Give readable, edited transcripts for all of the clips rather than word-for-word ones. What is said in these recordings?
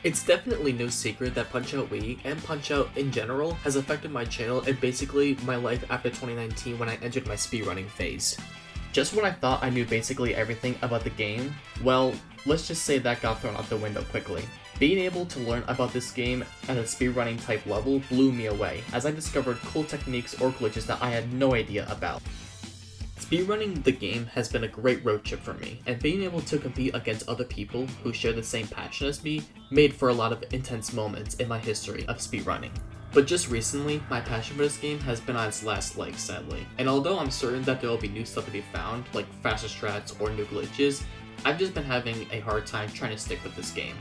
It's definitely no secret that Punch-Out Wii and Punch-Out in general has affected my channel and basically my life after 2019 when I entered my speedrunning phase. Just when I thought I knew basically everything about the game, well, let's just say that got thrown out the window quickly. Being able to learn about this game at a speedrunning type level blew me away, as I discovered cool techniques or glitches that I had no idea about. Speedrunning the game has been a great road trip for me, and being able to compete against other people who share the same passion as me made for a lot of intense moments in my history of speedrunning. But just recently, my passion for this game has been on its last leg, sadly, and although I'm certain that there will be new stuff to be found, like faster strats or new glitches, I've just been having a hard time trying to stick with this game.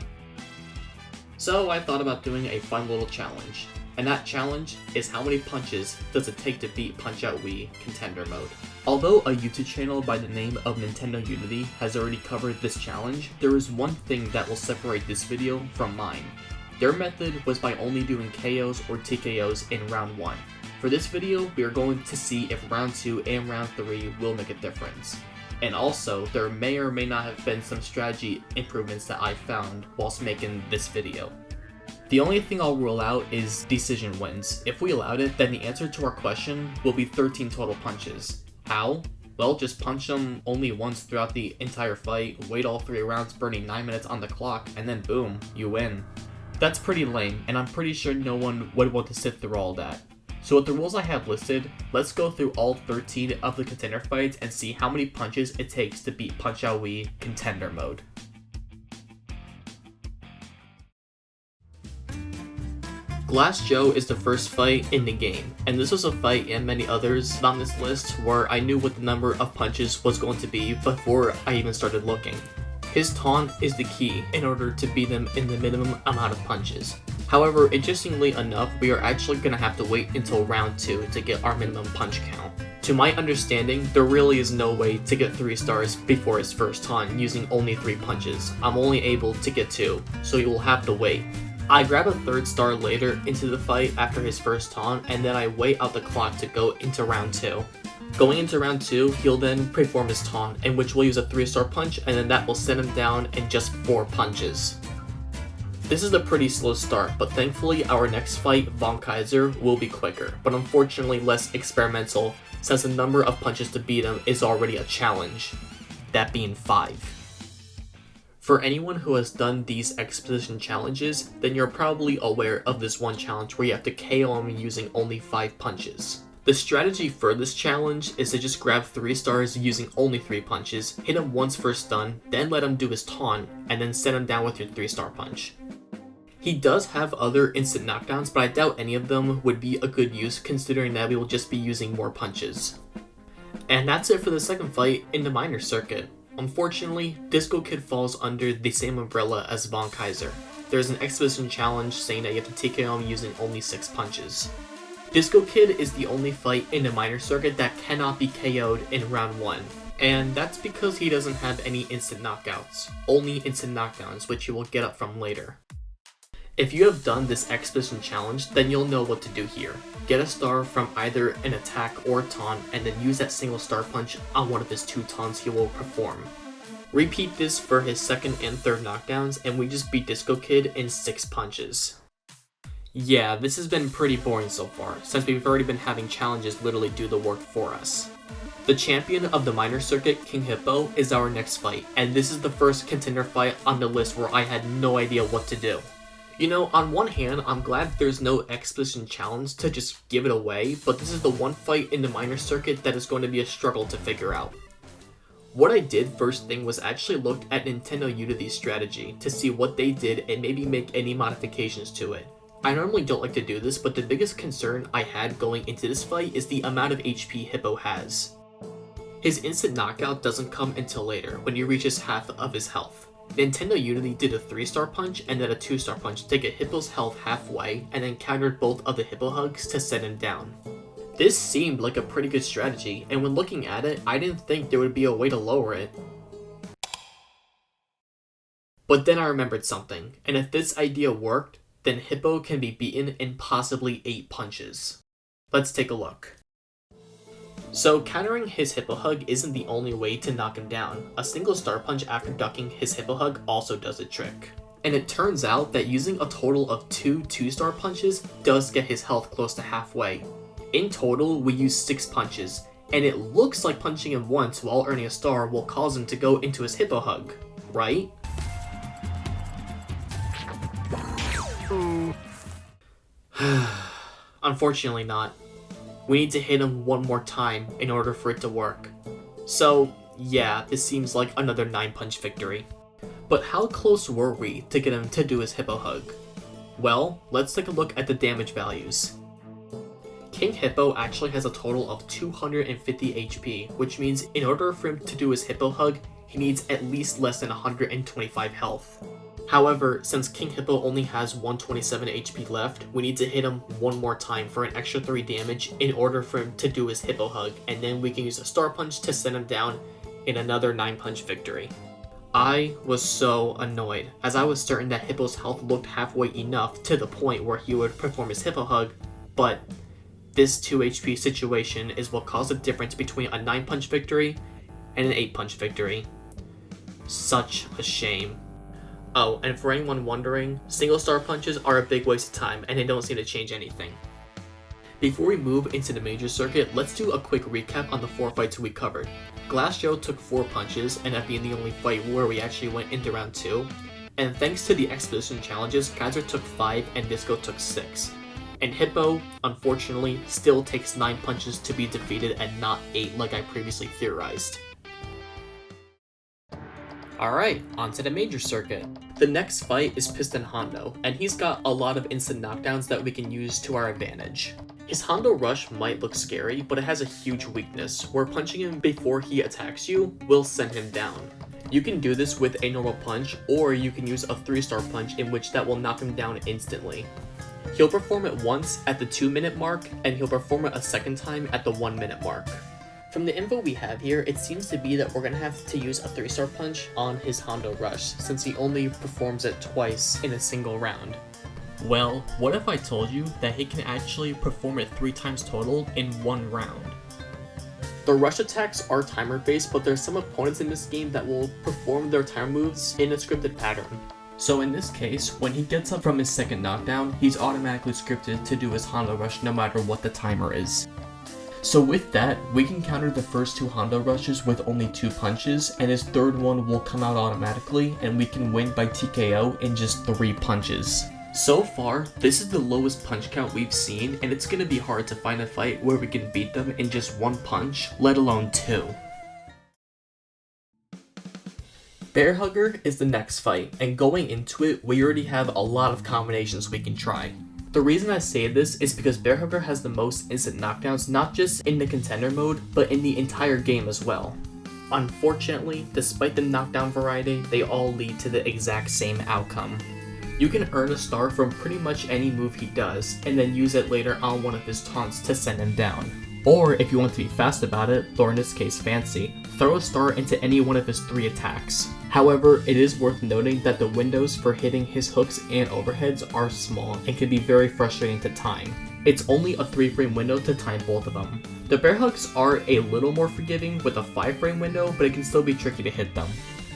So I thought about doing a fun little challenge, and that challenge is how many punches does it take to beat Punch-Out Wii Contender Mode. Although a YouTube channel by the name of Nintendo Unity has already covered this challenge, there is one thing that will separate this video from mine. Their method was by only doing KOs or TKOs in round 1. For this video, we are going to see if round 2 and round 3 will make a difference. And also, there may or may not have been some strategy improvements that I found whilst making this video. The only thing I'll rule out is decision wins. If we allowed it, then the answer to our question will be 13 total punches. How? Well, just punch them only once throughout the entire fight, wait all 3 rounds burning 9 minutes on the clock, and then boom, you win. That's pretty lame, and I'm pretty sure no one would want to sit through all that. So with the rules I have listed, let's go through all 13 of the contender fights and see how many punches it takes to beat Punch-Out Wii Contender Mode. Glass Joe is the first fight in the game, and this was a fight and many others on this list where I knew what the number of punches was going to be before I even started looking. His taunt is the key in order to beat him in the minimum amount of punches. However, interestingly enough, we are actually going to have to wait until round 2 to get our minimum punch count. To my understanding, there really is no way to get 3 stars before his first taunt using only 3 punches. I'm only able to get 2, so you will have to wait. I grab a 3rd star later into the fight after his first taunt, and then I wait out the clock to go into round 2. Going into round 2, he'll then perform his taunt, in which we'll use a 3-star punch, and then that will send him down in just 4 punches. This is a pretty slow start, but thankfully our next fight, Von Kaiser, will be quicker, but unfortunately less experimental, since the number of punches to beat him is already a challenge, that being 5. For anyone who has done these exposition challenges, then you're probably aware of this one challenge where you have to KO him using only 5 punches. The strategy for this challenge is to just grab 3 stars using only 3 punches, hit him once for stun, then let him do his taunt, and then send him down with your 3-star punch. He does have other instant knockdowns, but I doubt any of them would be a good use considering that we will just be using more punches. And that's it for the second fight in the minor circuit. Unfortunately, Disco Kid falls under the same umbrella as Von Kaiser. There's an exposition challenge saying that you have to TKO him using only 6 punches. Disco Kid is the only fight in the minor circuit that cannot be KO'd in round 1, and that's because he doesn't have any instant knockouts, only instant knockdowns, which you will get up from later. If you have done this exposition challenge, then you'll know what to do here. Get a star from either an attack or taunt, and then use that single star punch on one of his 2 taunts he will perform. Repeat this for his 2nd and 3rd knockdowns, and we just beat Disco Kid in 6 punches. Yeah, this has been pretty boring so far, since we've already been having challenges literally do the work for us. The champion of the minor circuit, King Hippo, is our next fight, and this is the first contender fight on the list where I had no idea what to do. You know, on one hand, I'm glad there's no exposition challenge to just give it away, but this is the one fight in the minor circuit that is going to be a struggle to figure out. What I did first thing was actually look at Nintendo Unity's strategy to see what they did and maybe make any modifications to it. I normally don't like to do this, but the biggest concern I had going into this fight is the amount of HP Hippo has. His instant knockout doesn't come until later, when he reaches half of his health. Nintendo Unity did a 3-star punch and then a 2-star punch to get Hippo's health halfway, and then countered both of the Hippo hugs to send him down. This seemed like a pretty good strategy, and when looking at it, I didn't think there would be a way to lower it. But then I remembered something, and if this idea worked, then Hippo can be beaten in possibly 8 punches. Let's take a look. So countering his Hippo hug isn't the only way to knock him down. A single star punch after ducking his Hippo hug also does the trick. And it turns out that using a total of 2 2-star punches does get his health close to halfway. In total, we use 6 punches, and it looks like punching him once while earning a star will cause him to go into his Hippo hug, right? Unfortunately not. We need to hit him one more time in order for it to work. So yeah, this seems like another 9-punch victory. But how close were we to get him to do his Hippo hug? Well, let's take a look at the damage values. King Hippo actually has a total of 250 HP, which means in order for him to do his Hippo hug, he needs at least less than 125 health. However, since King Hippo only has 127 HP left, we need to hit him one more time for an extra 3 damage in order for him to do his Hippo hug, and then we can use a star punch to send him down in another 9-punch victory. I was so annoyed, as I was certain that Hippo's health looked halfway enough to the point where he would perform his Hippo hug, but this 2 HP situation is what caused the difference between a 9-punch victory and an 8-punch victory. Such a shame. Oh, and for anyone wondering, single star punches are a big waste of time and they don't seem to change anything. Before we move into the major circuit, let's do a quick recap on the 4 fights we covered. Glass Joe took 4 punches, and that being the only fight where we actually went into round 2. And thanks to the Expedition challenges, Kaiser took 5 and Disco took 6. And Hippo, unfortunately, still takes 9 punches to be defeated and not 8 like I previously theorized. Alright, on to the major circuit. The next fight is Piston Hondo, and he's got a lot of instant knockdowns that we can use to our advantage. His Hondo Rush might look scary, but it has a huge weakness, where punching him before he attacks you will send him down. You can do this with a normal punch, or you can use a 3-star punch in which that will knock him down instantly. He'll perform it once at the 2-minute mark, and he'll perform it a second time at the 1-minute mark. From the info we have here, it seems to be that we're going to have to use a 3-star punch on his Hondo Rush, since he only performs it twice in a single round. Well, what if I told you that he can actually perform it 3 times total in 1 round? The rush attacks are timer based, but there's some opponents in this game that will perform their timer moves in a scripted pattern. So in this case, when he gets up from his second knockdown, he's automatically scripted to do his Hondo Rush no matter what the timer is. So with that, we can counter the first 2 Hondo Rushes with only 2 punches, and his third one will come out automatically, and we can win by TKO in just 3 punches. So far, this is the lowest punch count we've seen, and it's gonna be hard to find a fight where we can beat them in just 1 punch, let alone 2. Bear Hugger is the next fight, and going into it, we already have a lot of combinations we can try. The reason I say this is because Bear Hugger has the most instant knockdowns, not just in the Contender Mode, but in the entire game as well. Unfortunately, despite the knockdown variety, they all lead to the exact same outcome. You can earn a star from pretty much any move he does, and then use it later on one of his taunts to send him down. Or, if you want to be fast about it, or in this case fancy, throw a star into any one of his 3 attacks. However, it is worth noting that the windows for hitting his hooks and overheads are small and can be very frustrating to time. It's only a 3-frame window to time both of them. The bear hooks are a little more forgiving with a 5-frame window, but it can still be tricky to hit them.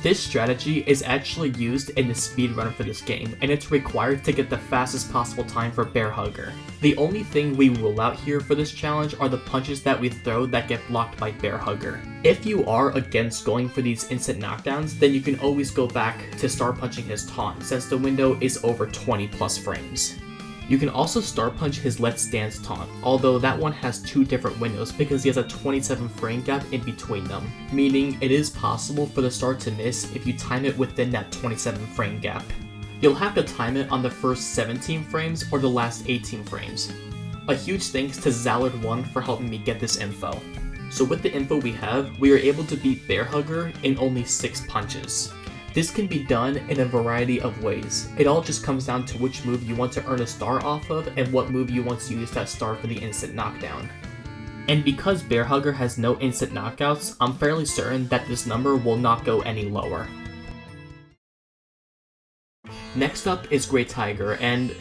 This strategy is actually used in the speedrun for this game, and it's required to get the fastest possible time for Bear Hugger. The only thing we rule out here for this challenge are the punches that we throw that get blocked by Bear Hugger. If you are against going for these instant knockdowns, then you can always go back to star punching his taunt, since the window is over 20 plus frames. You can also star punch his Let's Dance taunt, although that one has 2 different windows because he has a 27 frame gap in between them, meaning it is possible for the star to miss if you time it within that 27 frame gap. You'll have to time it on the first 17 frames or the last 18 frames. A huge thanks to Zallard1 for helping me get this info. So with the info we have, we are able to beat Bear Hugger in only 6 punches. This can be done in a variety of ways. It all just comes down to which move you want to earn a star off of and what move you want to use that star for the instant knockdown. And because Bear Hugger has no instant knockouts, I'm fairly certain that this number will not go any lower. Next up is Great Tiger, and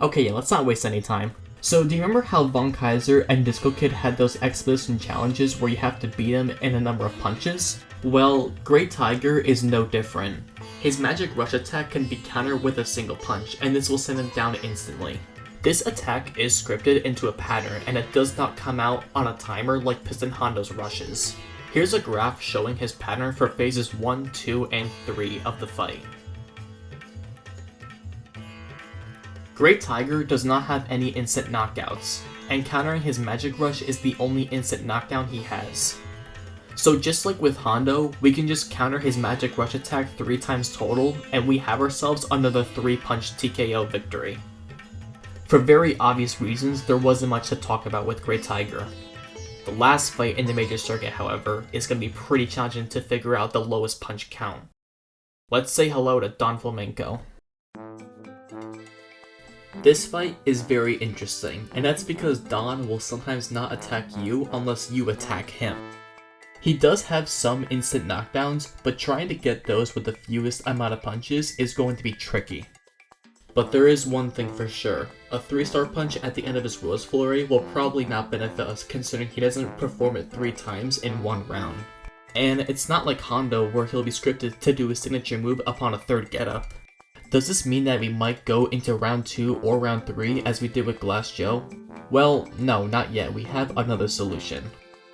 okay, yeah, let's not waste any time. So do you remember how Von Kaiser and Disco Kid had those Expedition challenges where you have to beat them in a number of punches? Well, Great Tiger is no different. His magic rush attack can be countered with a single punch, and this will send him down instantly. This attack is scripted into a pattern, and it does not come out on a timer like Piston Hondo's rushes. Here's a graph showing his pattern for phases 1, 2, and 3 of the fight. Great Tiger does not have any instant knockouts, and countering his magic rush is the only instant knockdown he has. So just like with Hondo, we can just counter his magic rush attack 3 times total, and we have ourselves another 3-punch TKO victory. For very obvious reasons, there wasn't much to talk about with Great Tiger. The last fight in the major circuit, however, is going to be pretty challenging to figure out the lowest punch count. Let's say hello to Don Flamenco. This fight is very interesting, and that's because Don will sometimes not attack you unless you attack him. He does have some instant knockdowns, but trying to get those with the fewest amount of punches is going to be tricky. But there is one thing for sure, a 3-star punch at the end of his Rose Flurry will probably not benefit us considering he doesn't perform it 3 times in 1 round. And it's not like Hondo where he'll be scripted to do his signature move upon a 3rd getup. Does this mean that we might go into round 2 or round 3 as we did with Glass Joe? Well, no, not yet, we have another solution.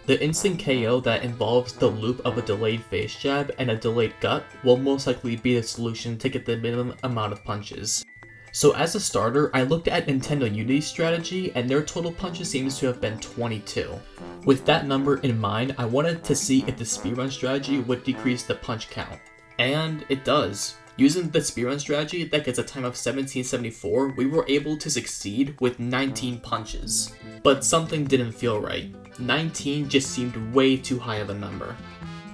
The instant KO that involves the loop of a delayed face jab and a delayed gut will most likely be the solution to get the minimum amount of punches. So as a starter, I looked at Nintendo Unity's strategy and their total punches seems to have been 22. With that number in mind, I wanted to see if the speedrun strategy would decrease the punch count. And it does. Using the speedrun strategy that gets a time of 1774, we were able to succeed with 19 punches. But something didn't feel right. 19 just seemed way too high of a number.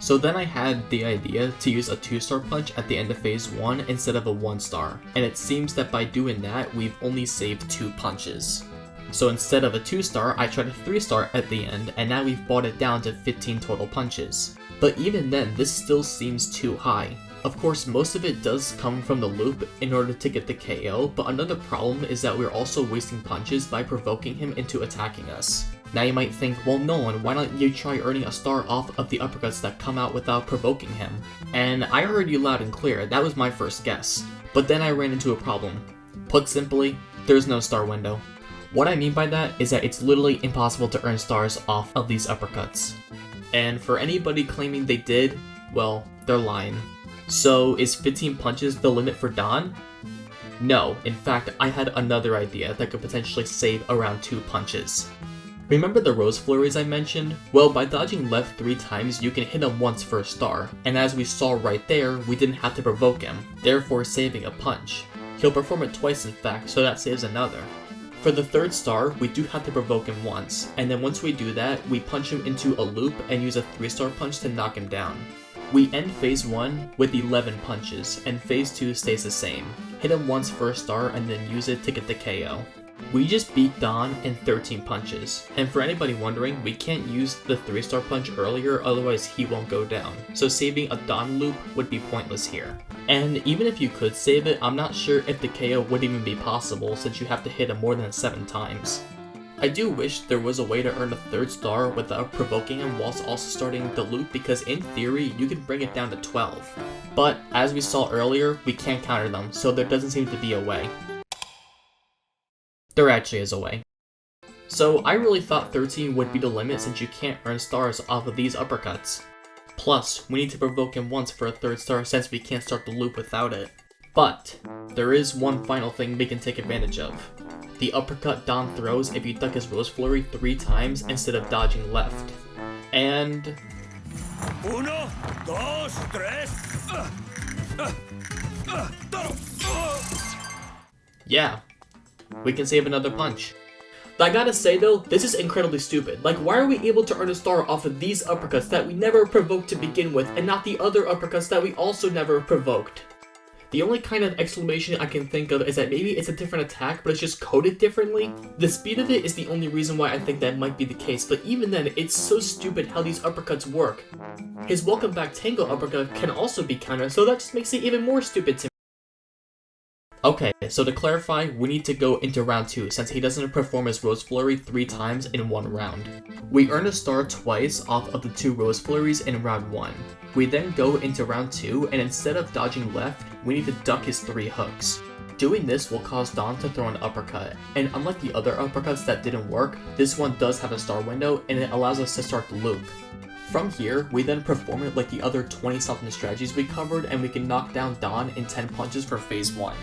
So then I had the idea to use a 2-star punch at the end of phase 1 instead of a 1-star, and it seems that by doing that, we've only saved 2 punches. So instead of a 2-star, I tried a 3-star at the end, and now we've brought it down to 15 total punches. But even then, this still seems too high. Of course, most of it does come from the loop in order to get the KO, but another problem is that we're also wasting punches by provoking him into attacking us. Now you might think, well Nolan, why don't you try earning a star off of the uppercuts that come out without provoking him? And I heard you loud and clear, that was my first guess. But then I ran into a problem. Put simply, there's no star window. What I mean by that is that it's literally impossible to earn stars off of these uppercuts. And for anybody claiming they did, well, they're lying. So is 15 punches the limit for Don? No, in fact, I had another idea that could potentially save around 2 punches. Remember the Rose Flurries I mentioned? Well, by dodging left 3 times, you can hit him once for a star, and as we saw right there, we didn't have to provoke him, therefore saving a punch. He'll perform it twice in fact, so that saves another. For the 3rd star, we do have to provoke him once, and then once we do that, we punch him into a loop and use a 3-star punch to knock him down. We end phase 1 with 11 punches, and phase 2 stays the same. Hit him once for a star and then use it to get the KO. We just beat Don in 13 punches, and for anybody wondering, we can't use the 3-star punch earlier otherwise he won't go down, so saving a Don loop would be pointless here. And even if you could save it, I'm not sure if the KO would even be possible since you have to hit him more than 7 times. I do wish there was a way to earn a 3rd star without provoking him whilst also starting the loop because in theory you could bring it down to 12. But as we saw earlier, we can't counter them, so there doesn't seem to be a way. There actually is a way. So I really thought 13 would be the limit since you can't earn stars off of these uppercuts. Plus, we need to provoke him once for a 3rd star since we can't start the loop without it. But, there is one final thing we can take advantage of. The uppercut Don throws if you duck his Rose Flurry 3 times instead of dodging left. And... Uno, dos, tres. Yeah, we can save another punch. I gotta say though, this is incredibly stupid. Like, why are we able to earn a star off of these uppercuts that we never provoked to begin with, and not the other uppercuts that we also never provoked? The only kind of explanation I can think of is that maybe it's a different attack, but it's just coded differently. The speed of it is the only reason why I think that might be the case, but even then, it's so stupid how these uppercuts work. His Welcome Back Tango uppercut can also be countered, so that just makes it even more stupid to me. Okay, so to clarify, we need to go into round 2 since he doesn't perform his Rose Flurry 3 times in one round. We earn a star twice off of the 2 Rose Flurries in round 1. We then go into round 2 and instead of dodging left, we need to duck his 3 hooks. Doing this will cause Don to throw an uppercut, and unlike the other uppercuts that didn't work, this one does have a star window and it allows us to start the loop. From here, we then perform it like the other 20 something strategies we covered and we can knock down Don in 10 punches for phase 1.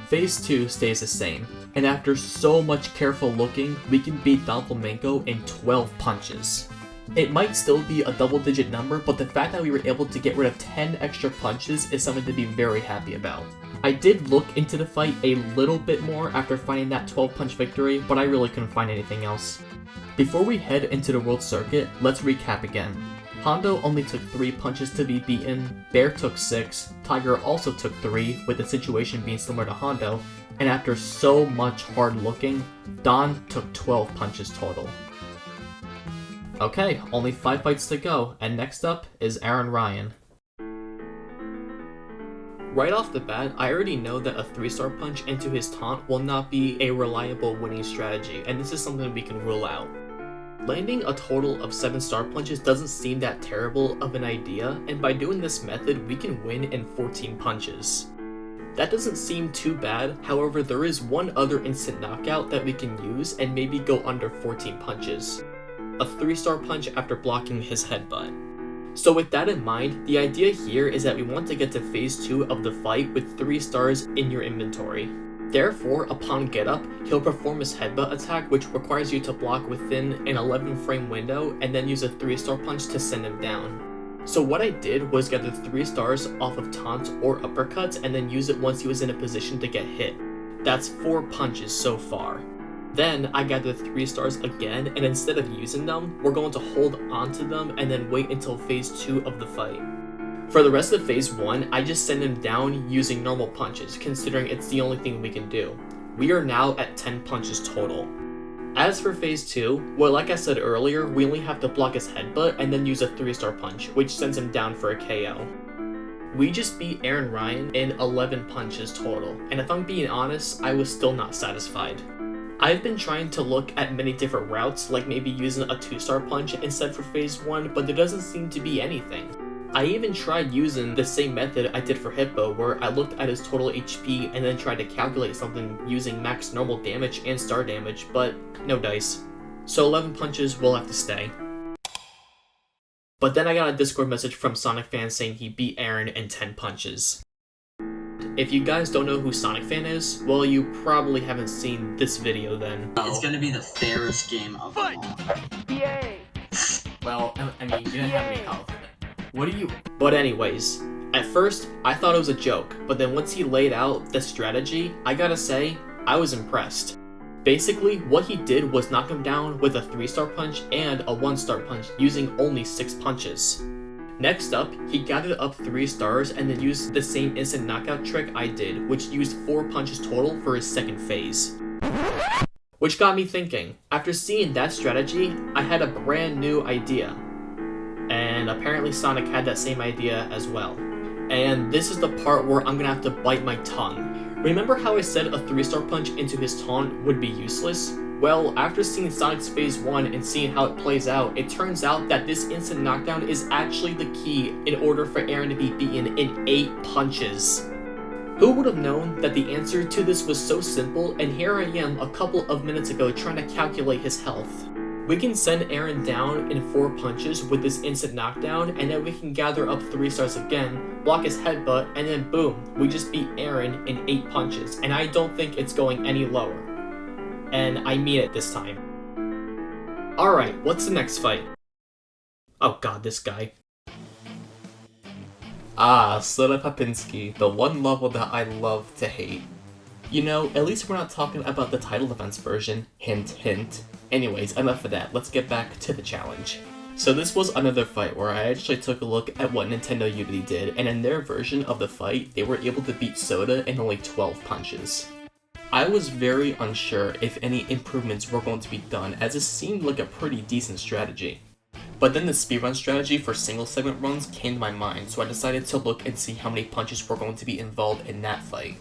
Phase 2 stays the same, and after so much careful looking, we can beat Don Flamenco in 12 punches. It might still be a double-digit number, but the fact that we were able to get rid of 10 extra punches is something to be very happy about. I did look into the fight a little bit more after finding that 12-punch victory, but I really couldn't find anything else. Before we head into the World Circuit, let's recap again. Hondo only took 3 punches to be beaten, Bear took 6, Tiger also took 3, with the situation being similar to Hondo, and after so much hard looking, Don took 12 punches total. Okay, only 5 fights to go, and next up is Aran Ryan. Right off the bat, I already know that a 3-star punch into his taunt will not be a reliable winning strategy, and this is something we can rule out. Landing a total of 7-star punches doesn't seem that terrible of an idea, and by doing this method, we can win in 14 punches. That doesn't seem too bad, however there is one other instant knockout that we can use and maybe go under 14 punches. A 3-star punch after blocking his headbutt. So with that in mind, the idea here is that we want to get to phase 2 of the fight with 3 stars in your inventory. Therefore, upon get up, he'll perform his headbutt attack which requires you to block within an 11 frame window and then use a 3-star punch to send him down. So what I did was gather 3 stars off of taunts or uppercuts and then use it once he was in a position to get hit. That's 4 punches so far. Then I gathered 3 stars again, and instead of using them, we're going to hold onto them and then wait until phase 2 of the fight. For the rest of phase 1, I just send him down using normal punches, considering it's the only thing we can do. We are now at 10 punches total. As for phase 2, well, like I said earlier, we only have to block his headbutt and then use a 3-star punch, which sends him down for a KO. We just beat Aran Ryan in 11 punches total, and if I'm being honest, I was still not satisfied. I've been trying to look at many different routes, like maybe using a 2-star punch instead for phase 1, but there doesn't seem to be anything. I even tried using the same method I did for Hippo, where I looked at his total HP and then tried to calculate something using max normal damage and star damage, but no dice. So 11 punches will have to stay. But then I got a Discord message from Sonic Fan saying he beat Aran in 10 punches. If you guys don't know who Sonic Fan is, well, you probably haven't seen this video then. It's gonna be the fairest game of them all. Yay! Well, I mean, you didn't have any health. What do you... But anyways, at first, I thought it was a joke, but then once he laid out the strategy, I gotta say, I was impressed. Basically, what he did was knock him down with a 3-star punch and a 1-star punch using only 6 punches. Next up, he gathered up 3 stars and then used the same instant knockout trick I did, which used 4 punches total for his second phase. Which got me thinking, after seeing that strategy, I had a brand new idea. And apparently Sonic had that same idea as well. And this is the part where I'm gonna have to bite my tongue. Remember how I said a 3-star punch into his taunt would be useless? Well, after seeing Sonic's phase 1 and seeing how it plays out, it turns out that this instant knockdown is actually the key in order for Aran to be beaten in 8 punches. Who would have known that the answer to this was so simple, and here I am a couple of minutes ago trying to calculate his health. We can send Aran down in 4 punches with this instant knockdown, and then we can gather up 3 stars again, block his headbutt, and then boom, we just beat Aran in 8 punches, and I don't think it's going any lower. And I mean it this time. Alright, what's the next fight? Oh god, this guy. Slota Popinski, the one level that I love to hate. You know, at least we're not talking about the title defense version, hint hint. Anyways, enough of that, let's get back to the challenge. So this was another fight where I actually took a look at what Nintendo Unity did, and in their version of the fight, they were able to beat Soda in only 12 punches. I was very unsure if any improvements were going to be done, as it seemed like a pretty decent strategy. But then the speedrun strategy for single segment runs came to my mind, so I decided to look and see how many punches were going to be involved in that fight.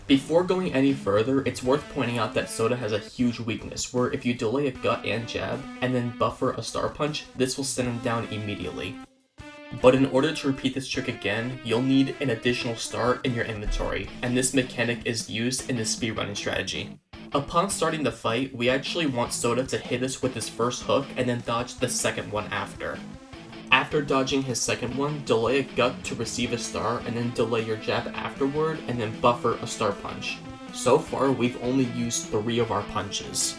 Before going any further, it's worth pointing out that Soda has a huge weakness, where if you delay a gut and jab, and then buffer a star punch, this will send him down immediately. But in order to repeat this trick again, you'll need an additional star in your inventory, and this mechanic is used in the speedrunning strategy. Upon starting the fight, we actually want Soda to hit us with his first hook and then dodge the second one after. After dodging his second one, delay a gut to receive a star and then delay your jab afterward and then buffer a star punch. So far, we've only used 3 of our punches.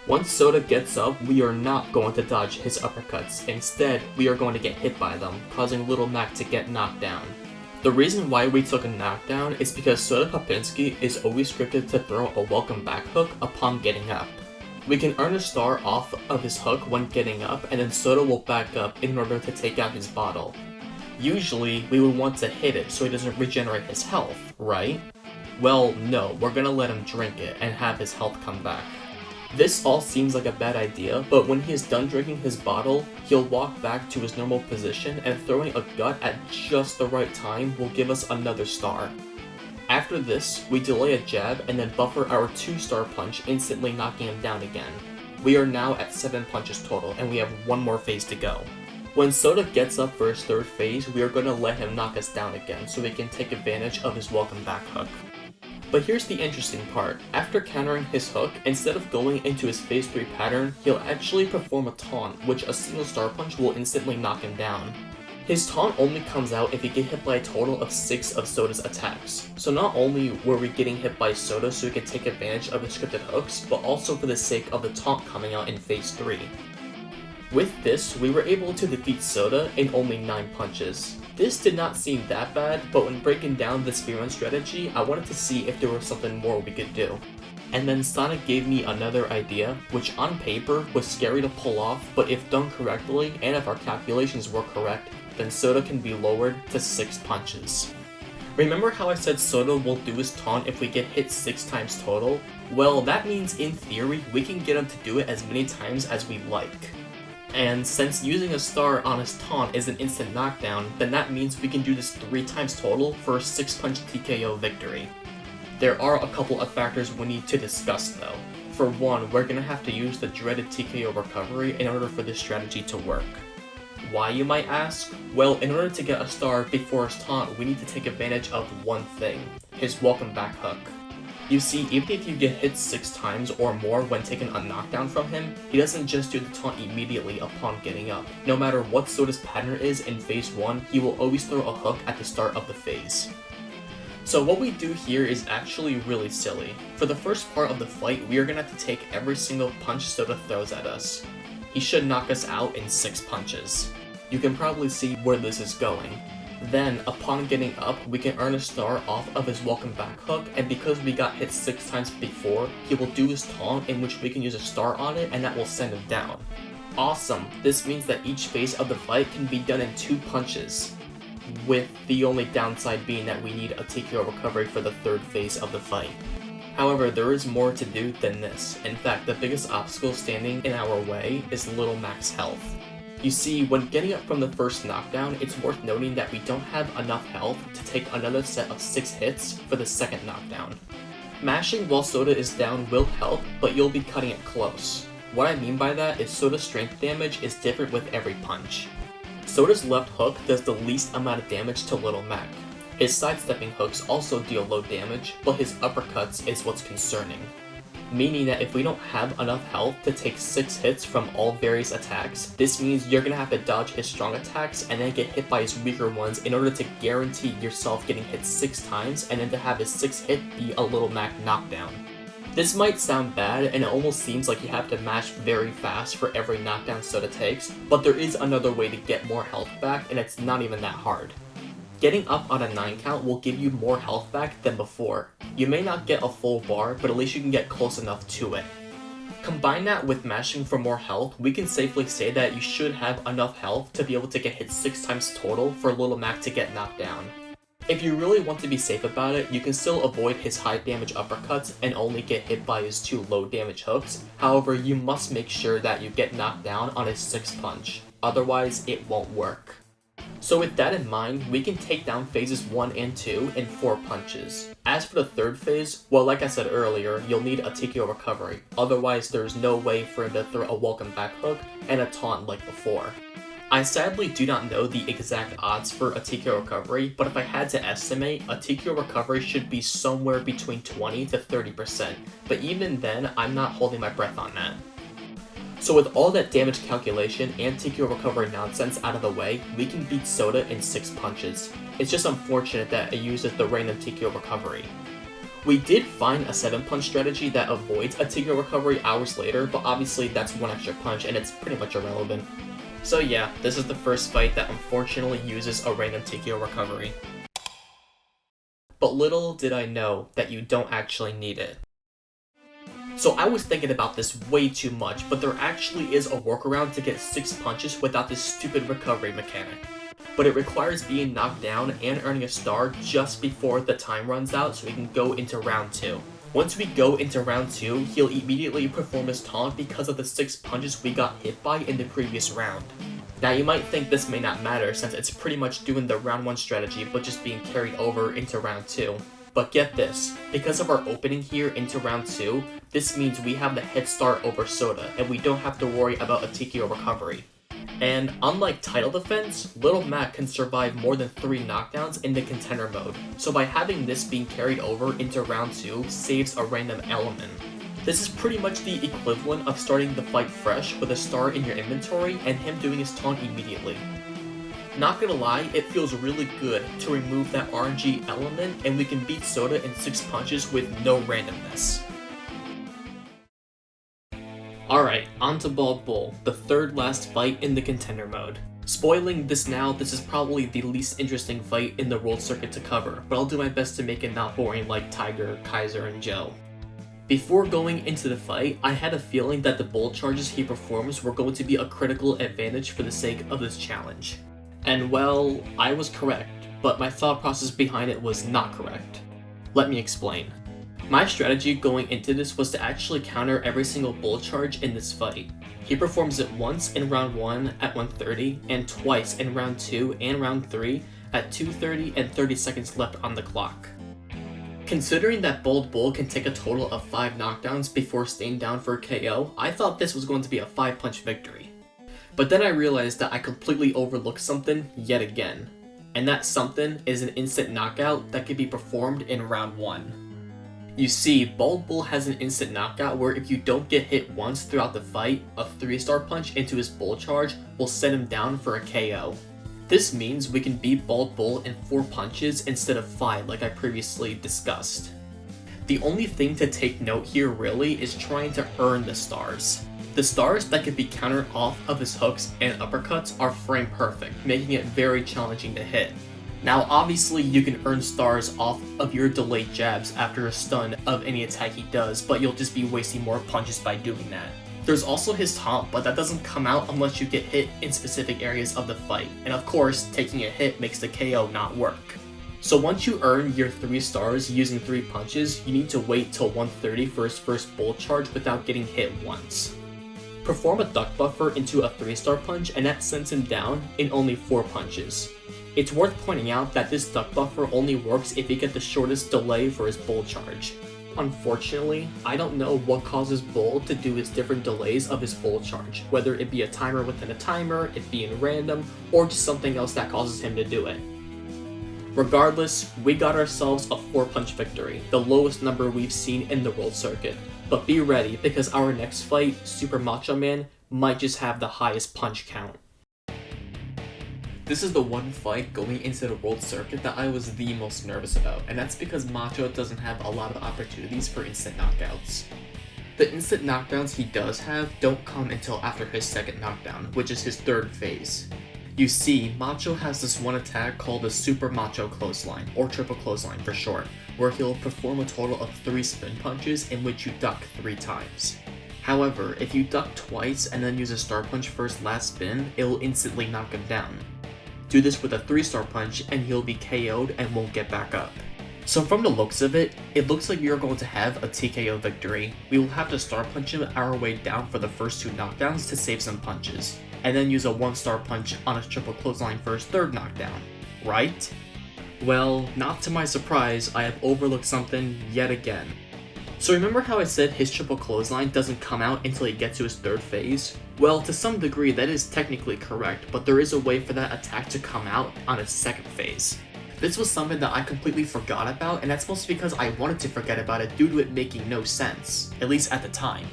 Once Soda gets up, we are not going to dodge his uppercuts. Instead, we are going to get hit by them, causing Little Mac to get knocked down. The reason why we took a knockdown is because Soda Popinski is always scripted to throw a welcome back hook upon getting up. We can earn a star off of his hook when getting up, and then Soda will back up in order to take out his bottle. Usually, we would want to hit it so he doesn't regenerate his health, right? Well, no, we're gonna let him drink it and have his health come back. This all seems like a bad idea, but when he is done drinking his bottle, he'll walk back to his normal position, and throwing a gut at just the right time will give us another star. After this, we delay a jab and then buffer our 2-star punch, instantly knocking him down again. We are now at 7 punches total, and we have 1 more phase to go. When Soda gets up for his 3rd phase, we are going to let him knock us down again, so we can take advantage of his welcome back hook. But here's the interesting part. After countering his hook, instead of going into his phase 3 pattern, he'll actually perform a taunt, which a single star punch will instantly knock him down. His taunt only comes out if you get hit by a total of 6 of Soda's attacks. So not only were we getting hit by Soda so we could take advantage of his scripted hooks, but also for the sake of the taunt coming out in phase 3. With this, we were able to defeat Soda in only 9 punches. This did not seem that bad, but when breaking down the speedrun strategy, I wanted to see if there was something more we could do. And then Sonic gave me another idea, which on paper was scary to pull off, but if done correctly, and if our calculations were correct, then Soda can be lowered to 6 punches. Remember how I said Soda will do his taunt if we get hit 6 times total? Well, that means in theory, we can get him to do it as many times as we like. And since using a star on his taunt is an instant knockdown, then that means we can do this 3 times total for a 6-punch TKO victory. There are a couple of factors we need to discuss though. For one, we're gonna have to use the dreaded TKO recovery in order for this strategy to work. Why, you might ask? Well, in order to get a star before his taunt, we need to take advantage of one thing, his welcome back hook. You see, even if you get hit 6 times or more when taking a knockdown from him, he doesn't just do the taunt immediately upon getting up. No matter what Soda's pattern is in phase 1, he will always throw a hook at the start of the phase. So what we do here is actually really silly. For the first part of the fight, we are going to have to take every single punch Soda throws at us. He should knock us out in 6 punches. You can probably see where this is going. Then, upon getting up, we can earn a star off of his welcome back hook, and because we got hit 6 times before, he will do his taunt in which we can use a star on it, and that will send him down. Awesome! This means that each phase of the fight can be done in 2 punches, with the only downside being that we need a TKO recovery for the 3rd phase of the fight. However, there is more to do than this. In fact, the biggest obstacle standing in our way is Little Mac's health. You see, when getting up from the first knockdown, it's worth noting that we don't have enough health to take another set of 6 hits for the second knockdown. Mashing while Soda is down will help, but you'll be cutting it close. What I mean by that is Soda's strength damage is different with every punch. Soda's left hook does the least amount of damage to Little Mac. His sidestepping hooks also deal low damage, but his uppercuts is what's concerning. Meaning that if we don't have enough health to take 6 hits from all various attacks, this means you're gonna have to dodge his strong attacks and then get hit by his weaker ones in order to guarantee yourself getting hit 6 times and then to have his 6th hit be a Little Mac knockdown. This might sound bad and it almost seems like you have to mash very fast for every knockdown Soda takes, but there is another way to get more health back and it's not even that hard. Getting up on a 9 count will give you more health back than before. You may not get a full bar, but at least you can get close enough to it. Combine that with mashing for more health, we can safely say that you should have enough health to be able to get hit 6 times total for Little Mac to get knocked down. If you really want to be safe about it, you can still avoid his high damage uppercuts and only get hit by his 2 low damage hooks. However, you must make sure that you get knocked down on his 6th punch. Otherwise, it won't work. So with that in mind, we can take down phases 1 and 2 in 4 punches. As for the third phase, well, like I said earlier, you'll need a TKO recovery, otherwise there's no way for him to throw a welcome back hook and a taunt like before. I sadly do not know the exact odds for a TKO recovery, but if I had to estimate, a TKO recovery should be somewhere between 20 to 30%, but even then, I'm not holding my breath on that. So with all that damage calculation and TKO recovery nonsense out of the way, we can beat Soda in 6 punches. It's just unfortunate that it uses the random TKO recovery. We did find a 7-punch strategy that avoids a TKO recovery hours later, but obviously that's 1 extra punch and it's pretty much irrelevant. So yeah, this is the first fight that unfortunately uses a random TKO recovery. But little did I know that you don't actually need it. So I was thinking about this way too much, but there actually is a workaround to get 6 punches without this stupid recovery mechanic. But it requires being knocked down and earning a star just before the time runs out so we can go into round 2. Once we go into round 2, he'll immediately perform his taunt because of the 6 punches we got hit by in the previous round. Now you might think this may not matter since it's pretty much doing the round 1 strategy but just being carried over into round 2. But get this, because of our opening here into round 2, this means we have the head start over Soda and we don't have to worry about a TKO recovery. And unlike title defense, Little Mac can survive more than 3 knockdowns in the Contender Mode, so by having this being carried over into round 2 saves a random element. This is pretty much the equivalent of starting the fight fresh with a star in your inventory and him doing his taunt immediately. Not gonna lie, it feels really good to remove that RNG element and we can beat Soda in 6 punches with no randomness. Alright, on to Bald Bull, the third last fight in the Contender Mode. Spoiling this now, this is probably the least interesting fight in the World Circuit to cover, but I'll do my best to make it not boring like Tiger, Kaiser, and Joe. Before going into the fight, I had a feeling that the bull charges he performs were going to be a critical advantage for the sake of this challenge. And well, I was correct, but my thought process behind it was not correct. Let me explain. My strategy going into this was to actually counter every single bull charge in this fight. He performs it once in round 1 at 1:30, and twice in round 2 and round 3 at 2:30 and 30 seconds left on the clock. Considering that Bald Bull can take a total of 5 knockdowns before staying down for a KO, I thought this was going to be a 5-punch victory. But then I realized that I completely overlooked something yet again, and that something is an instant knockout that can be performed in round 1. You see, Bald Bull has an instant knockout where if you don't get hit once throughout the fight, a 3-star punch into his bull charge will set him down for a KO. This means we can beat Bald Bull in 4 punches instead of 5 like I previously discussed. The only thing to take note here really is trying to earn the stars. The stars that can be countered off of his hooks and uppercuts are frame perfect, making it very challenging to hit. Now obviously you can earn stars off of your delayed jabs after a stun of any attack he does, but you'll just be wasting more punches by doing that. There's also his taunt, but that doesn't come out unless you get hit in specific areas of the fight, and of course, taking a hit makes the KO not work. So once you earn your 3 stars using 3 punches, you need to wait till 1:30 for his first bull charge without getting hit once. Perform a duck buffer into a 3-star punch and that sends him down in only 4 punches. It's worth pointing out that this duck buffer only works if you get the shortest delay for his bull charge. Unfortunately, I don't know what causes Bull to do his different delays of his bull charge, whether it be a timer within a timer, it being random, or just something else that causes him to do it. Regardless, we got ourselves a 4-punch victory, the lowest number we've seen in the World Circuit. But be ready, because our next fight, Super Macho Man, might just have the highest punch count. This is the one fight going into the World Circuit that I was the most nervous about, and that's because Macho doesn't have a lot of opportunities for instant knockouts. The instant knockdowns he does have don't come until after his second knockdown, which is his 3rd phase. You see, Macho has this one attack called the Super Macho Clothesline, or Triple Clothesline for short, where he'll perform a total of 3 spin punches in which you duck 3 times. However, if you duck twice and then use a star punch for his last spin, it will instantly knock him down. Do this with a 3-star punch and he'll be KO'd and won't get back up. So from the looks of it, it looks like we are going to have a TKO victory. We will have to star punch him our way down for the first 2 knockdowns to save some punches. and then use a 1-star punch on his triple clothesline for his 3rd knockdown, right? Well, not to my surprise, I have overlooked something yet again. So remember how I said his triple clothesline doesn't come out until he gets to his 3rd phase? Well, to some degree that is technically correct, but there is a way for that attack to come out on his 2nd phase. This was something that I completely forgot about, and that's mostly because I wanted to forget about it due to it making no sense, at least at the time.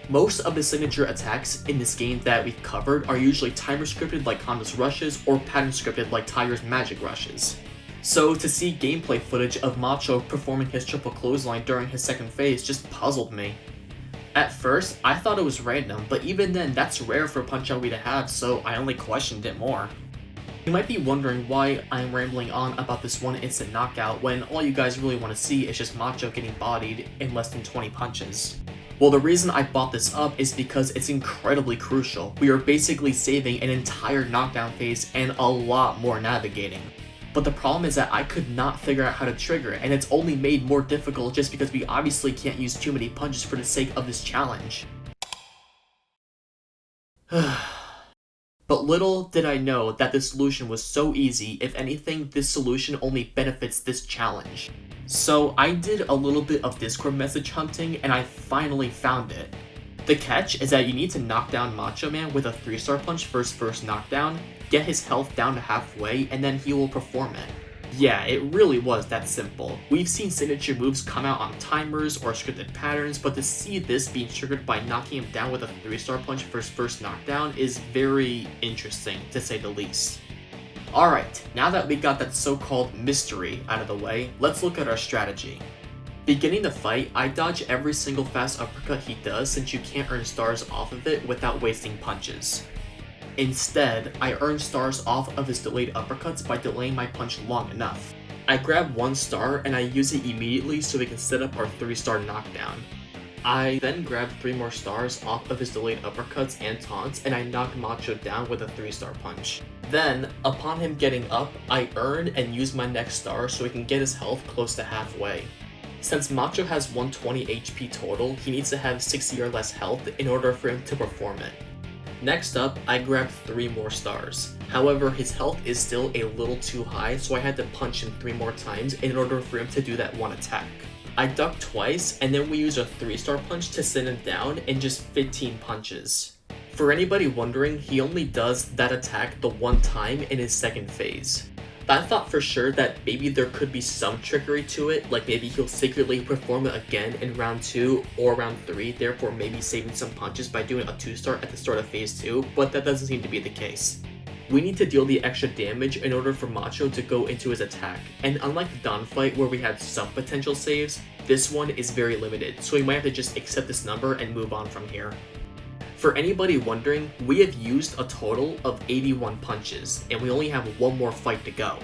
Most of the signature attacks in this game that we've covered are usually timer scripted like Hondo's rushes or pattern scripted like Tiger's magic rushes. So to see gameplay footage of Macho performing his triple clothesline during his 2nd phase just puzzled me. At first, I thought it was random, but even then that's rare for Punch-Out-Wii to have, so I only questioned it more. You might be wondering why I'm rambling on about this one instant knockout when all you guys really want to see is just Macho getting bodied in less than 20 punches. Well, the reason I brought this up is because it's incredibly crucial. We are basically saving an entire knockdown phase and a lot more navigating. But the problem is that I could not figure out how to trigger it, and it's only made more difficult just because we obviously can't use too many punches for the sake of this challenge. But little did I know that the solution was so easy. If anything, this solution only benefits this challenge. So I did a little bit of Discord message hunting and I finally found it. The catch is that you need to knock down Macho Man with a 3-star punch for his first knockdown, get his health down to halfway, and then he will perform it. Yeah, it really was that simple. We've seen signature moves come out on timers or scripted patterns, but to see this being triggered by knocking him down with a 3-star punch for his first knockdown is very interesting, to say the least. Alright, now that we got that so-called mystery out of the way, let's look at our strategy. Beginning the fight, I dodge every single fast uppercut he does since you can't earn stars off of it without wasting punches. Instead, I earn stars off of his delayed uppercuts by delaying my punch long enough. I grab 1 star and I use it immediately so we can set up our 3-star knockdown. I then grab 3 more stars off of his delayed uppercuts and taunts and I knock Macho down with a 3-star punch. Then, upon him getting up, I earn and use my next star so he can get his health close to halfway. Since Macho has 120 HP total, he needs to have 60 or less health in order for him to perform it. Next up, I grab 3 more stars. However, his health is still a little too high, so I had to punch him 3 more times in order for him to do that one attack. I duck twice, and then we use a 3-star punch to send him down in just 15 punches. For anybody wondering, he only does that attack the one time in his 2nd phase. I thought for sure that maybe there could be some trickery to it, like maybe he'll secretly perform it again in round 2 or round 3, therefore maybe saving some punches by doing a 2-star at the start of phase 2, but that doesn't seem to be the case. We need to deal the extra damage in order for Macho to go into his attack, and unlike the Dawn fight where we had some potential saves, this one is very limited, so we might have to just accept this number and move on from here. For anybody wondering, we have used a total of 81 punches, and we only have 1 more fight to go.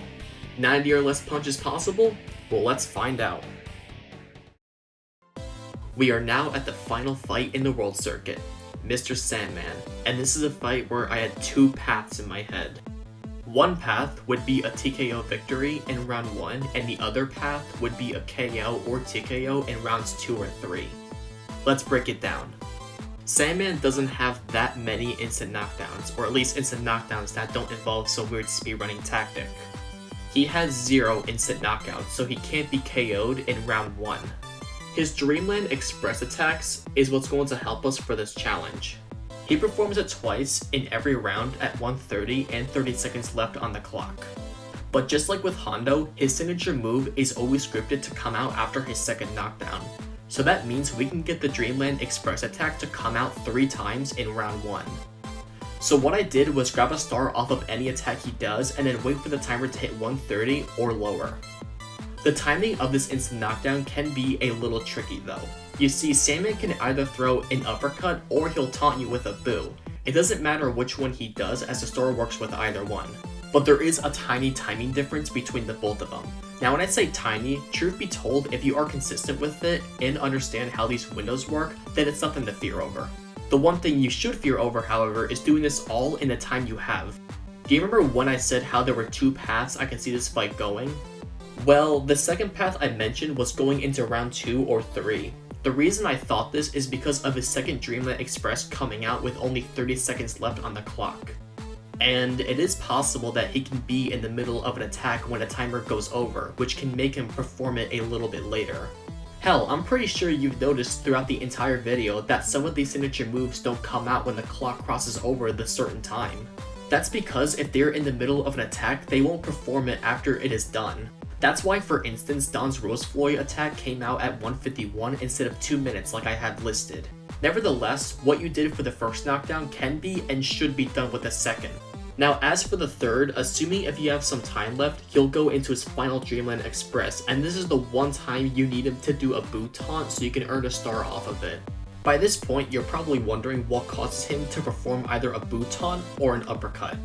90 or less punches possible? Well, let's find out. We are now at the final fight in the World Circuit, Mr. Sandman, and this is a fight where I had 2 paths in my head. One path would be a TKO victory in round 1, and the other path would be a KO or TKO in rounds 2 or 3. Let's break it down. Sandman doesn't have that many instant knockdowns, or at least instant knockdowns that don't involve some weird speedrunning tactic. He has 0 instant knockouts, so he can't be KO'd in round 1. His Dreamland Express attacks is what's going to help us for this challenge. He performs it twice in every round at 1:30 and 30 seconds left on the clock. But just like with Hondo, his signature move is always scripted to come out after his 2nd knockdown. So that means we can get the Dreamland Express attack to come out 3 times in round 1. So what I did was grab a star off of any attack he does and then wait for the timer to hit 1:30 or lower. The timing of this instant knockdown can be a little tricky though. You see, Sandman can either throw an uppercut or he'll taunt you with a boo. It doesn't matter which one he does as the star works with either one. But there is a tiny timing difference between the both of them. Now when I say tiny, truth be told, if you are consistent with it and understand how these windows work, then it's nothing to fear over. The one thing you should fear over, however, is doing this all in the time you have. Do you remember when I said how there were 2 paths I can see this fight going? Well, the second path I mentioned was going into round 2 or 3. The reason I thought this is because of his second Dreamland Express coming out with only 30 seconds left on the clock. And it is possible that he can be in the middle of an attack when a timer goes over, which can make him perform it a little bit later. Hell, I'm pretty sure you've noticed throughout the entire video that some of these signature moves don't come out when the clock crosses over the certain time. That's because if they're in the middle of an attack, they won't perform it after it is done. That's why, for instance, Don's Rosefloy attack came out at 1:51 instead of 2 minutes like I had listed. Nevertheless, what you did for the first knockdown can be and should be done with the second. Now, as for the third, assuming if you have some time left, he'll go into his final Dreamland Express, and this is the one time you need him to do a boot taunt so you can earn a star off of it. By this point, you're probably wondering what causes him to perform either a boot taunt or an uppercut.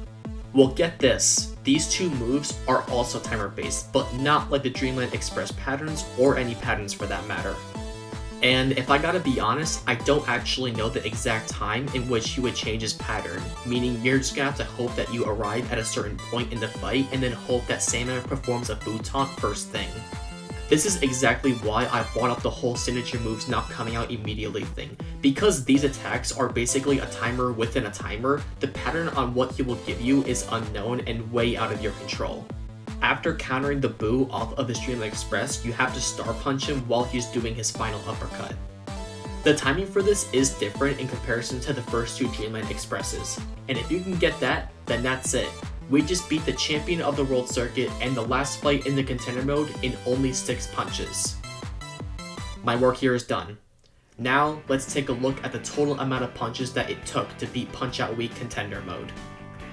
Well, get this, these two moves are also timer based, but not like the Dreamland Express patterns or any patterns for that matter. And if I gotta be honest, I don't actually know the exact time in which he would change his pattern, meaning you're just gonna have to hope that you arrive at a certain point in the fight and then hope that Sandman performs a boot taunt first thing. This is exactly why I brought up the whole signature moves not coming out immediately thing. Because these attacks are basically a timer within a timer, the pattern on what he will give you is unknown and way out of your control. After countering the Boo off of his Dreamland Express, you have to star punch him while he's doing his final uppercut. The timing for this is different in comparison to the first two Dreamland Expresses, and if you can get that, then that's it. We just beat the champion of the world circuit and the last fight in the contender mode in only 6 punches. My work here is done. Now, let's take a look at the total amount of punches that it took to beat Punch-Out Week contender mode.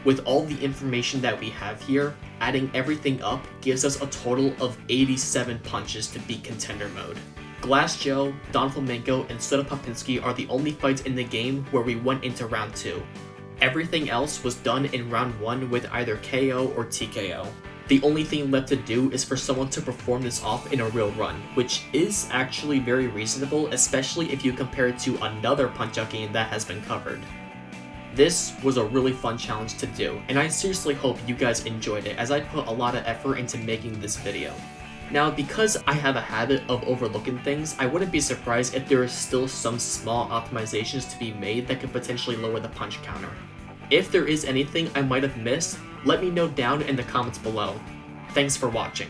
With all the information that we have here, adding everything up gives us a total of 87 punches to beat contender mode. Glass Joe, Don Flamenco, and Soda Popinski are the only fights in the game where we went into round 2. Everything else was done in round 1 with either KO or TKO. The only thing left to do is for someone to perform this off in a real run, which is actually very reasonable, especially if you compare it to another Punch-Out game that has been covered. This was a really fun challenge to do, and I seriously hope you guys enjoyed it as I put a lot of effort into making this video. Now, because I have a habit of overlooking things, I wouldn't be surprised if there is still some small optimizations to be made that could potentially lower the punch counter. If there is anything I might have missed, let me know down in the comments below. Thanks for watching.